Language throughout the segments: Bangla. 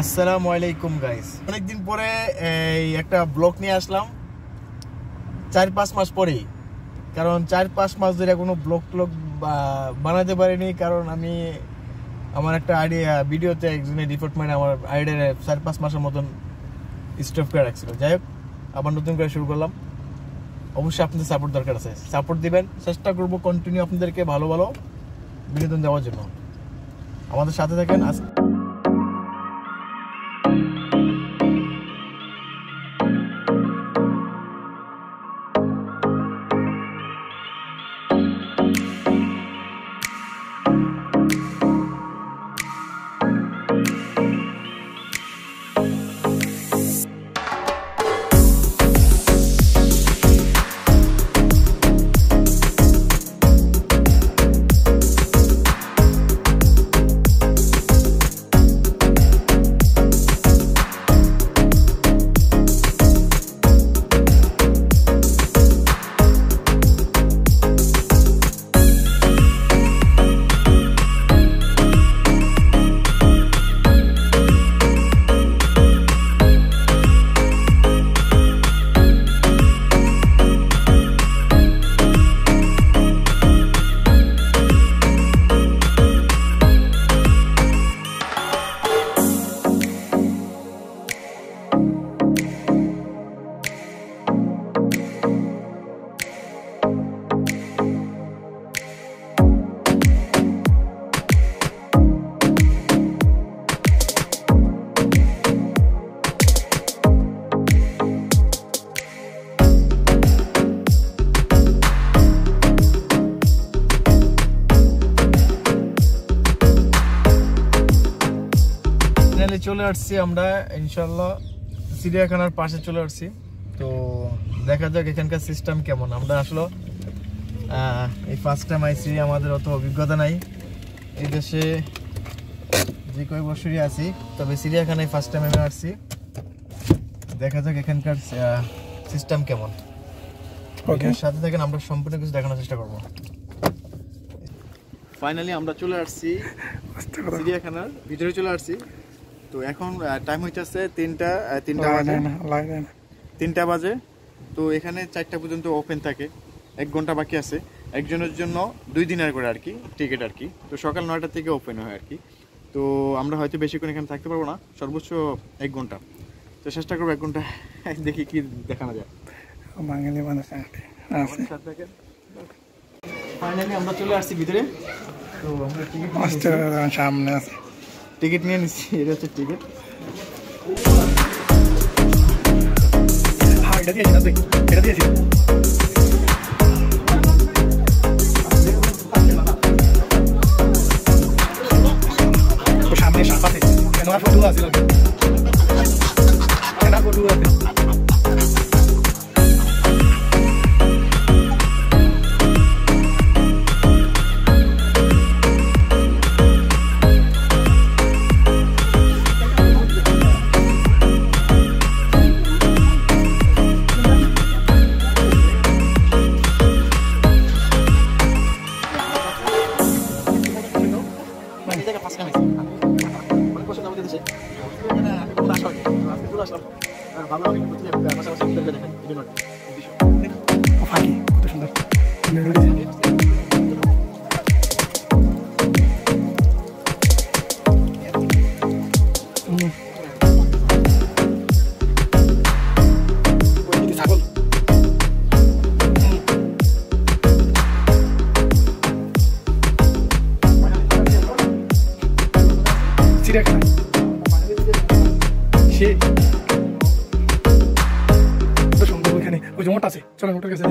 আসসালামু আলাইকুম গাইস, অনেকদিন পরে এই একটা ব্লগ নিয়ে আসলাম 4-5 মাস পরেই। কারণ 4-5 মাস ধরে কোনো ব্লগ বানাতে পারিনি, কারণ আমি আমার একটা আইডিয়া ভিডিওতে একজনের রিপোর্ট মানে আমার আইডিয়া 4-5 মাসের মতন স্টপ করে রাখছিল। যাই হোক, আবার নতুন করে শুরু করলাম। অবশ্যই আপনাদের সাপোর্ট দরকার আছে, সাপোর্ট দিবেন। চেষ্টা করবো কন্টিনিউ আপনাদেরকে ভালো ভালো বিনোদন দেওয়ার জন্য। আমাদের সাথে থাকেন। চলে আসছি আমরা ইনশাল্লাহ চিড়িয়াখানার পাশে চলে আসছি। তো দেখা যাক এখানকার সিস্টেম কেমন। আমরা আসলে এই ফার্স্ট টাইম আইছি, আমাদের অত অভিজ্ঞতা নাই এই দেশে, যে কয়েক বছরই আছি, তবে চিড়িয়াখানায় ফার্স্ট টাইম আমি আসছি। দেখা যাক এখানকার সিস্টেম কেমন। ওর সাথে থাকেন, আমরা সম্পূর্ণ কিছু দেখানোর চেষ্টা করবো। ফাইনালি আমরা চলে আসছি চিড়িয়াখানার ভিতরে, চলে আসছি। তো এখন টাইম হইতেছে 3টা বাজে। তো এখানে 4টা পর্যন্ত ওপেন থাকে, 1 ঘন্টা বাকি আছে। একজনের জন্য 2 দিনের করে আর কি টিকিট আর কি। তো সকাল 9টা থেকে ওপেন হয় আর কি। তো আমরা হয়তো বেশিক্ষণ এখানে থাকতে পারবো না, সর্বোচ্চ 1 ঘন্টা। তো চেষ্টা করবো 1 ঘন্টা দেখি কি দেখানো যায়। ফাইনালি আমরা চলে আসছি ভিতরে। তো আমরা সামনে আছে, টিকিট নিয়ে নিচ্ছি। এটা হচ্ছে টিকিট। সামনে সাপাতে ফটো আছে। আছে, চলো মোটর কাছে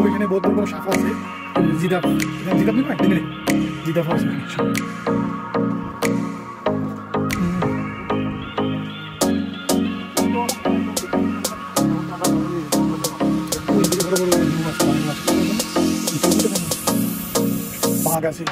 ওইখানে বহুত বড় সাপ আছে। জিরাফ আছে। বাঘ আছে।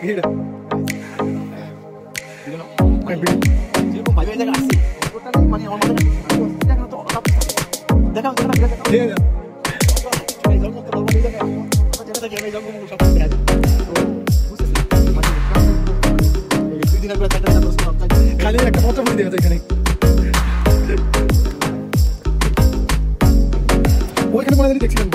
seguida. খালি একটা ফটো দিয়ে দেওয়া এখানে ওইখানে মনে হয় দেখছিলাম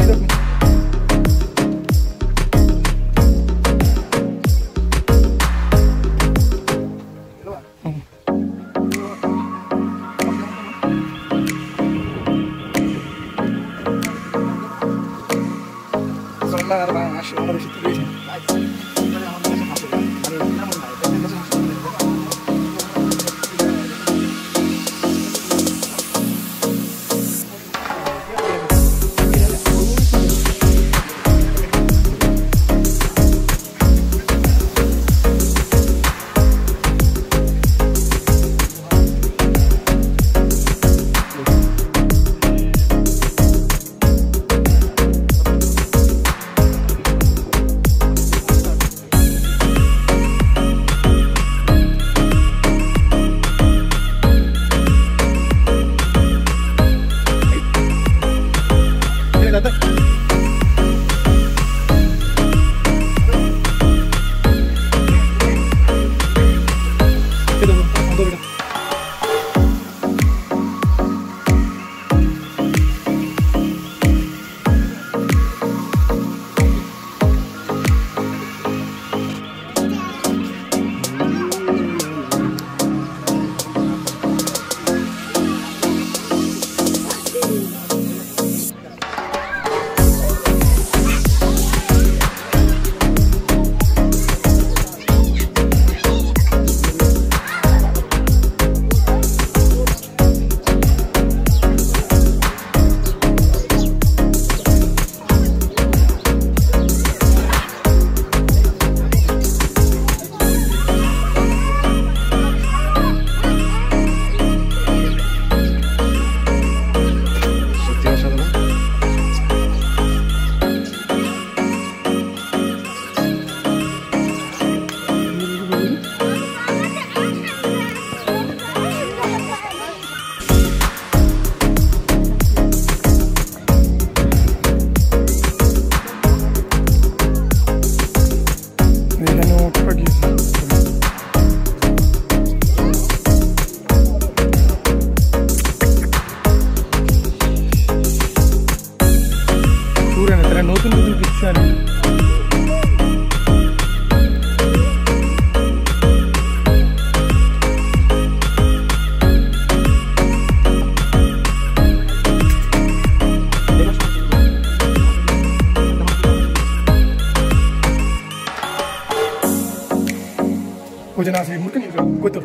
Hoje nasce muito nível, quanto?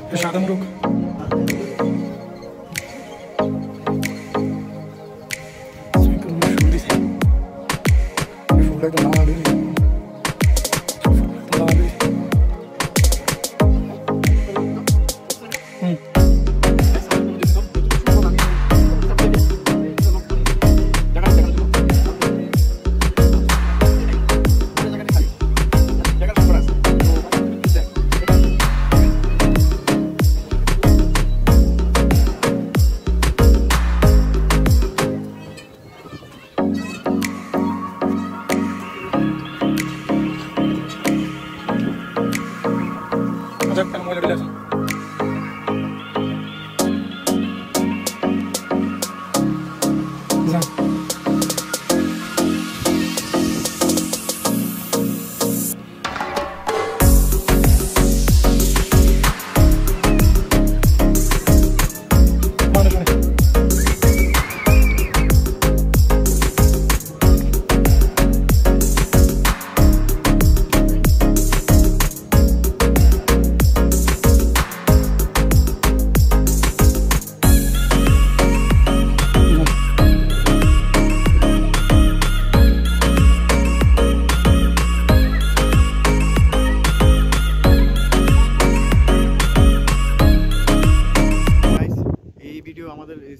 Fechada no grupo.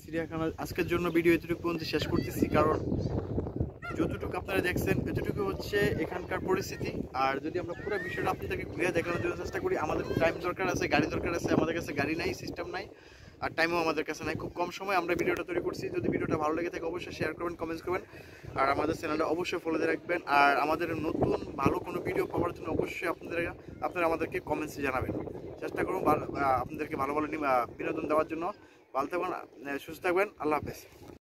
চিড়িয়াখানা আজকের জন্য ভিডিও এতটুকু পর্যন্ত শেষ করতেছি, কারণ যতটুকু আপনারা দেখছেন এতটুকু হচ্ছে এখানকার পরিস্থিতি। আর যদি আমরা পুরো বিষয়টা আপনাদেরকে ঘুরে দেখানোর জন্য চেষ্টা করি, আমাদের টাইম দরকার আছে, গাড়ি দরকার আছে, আমাদের কাছে গাড়ি নাই, সিস্টেম নাই, আর টাইমও আমাদের কাছে নাই। খুব কম সময় আমরা ভিডিওটা তৈরি করছি। যদি ভিডিওটা ভালো লেগে থাকে অবশ্যই শেয়ার করবেন, কমেন্টস করবেন, আর আমাদের চ্যানেলটা অবশ্যই ফলো দিয়ে রাখবেন। আর আমাদের নতুন ভালো কোনো ভিডিও পাওয়ার জন্য অবশ্যই আপনারা আমাদেরকে কমেন্টসে জানাবেন। চেষ্টা করুন আপনাদেরকে ভালো ভালো বিনোদন দেওয়ার জন্য। ভালো থাকবেন, সুস্থ থাকবেন, আল্লাহ হাফেজ।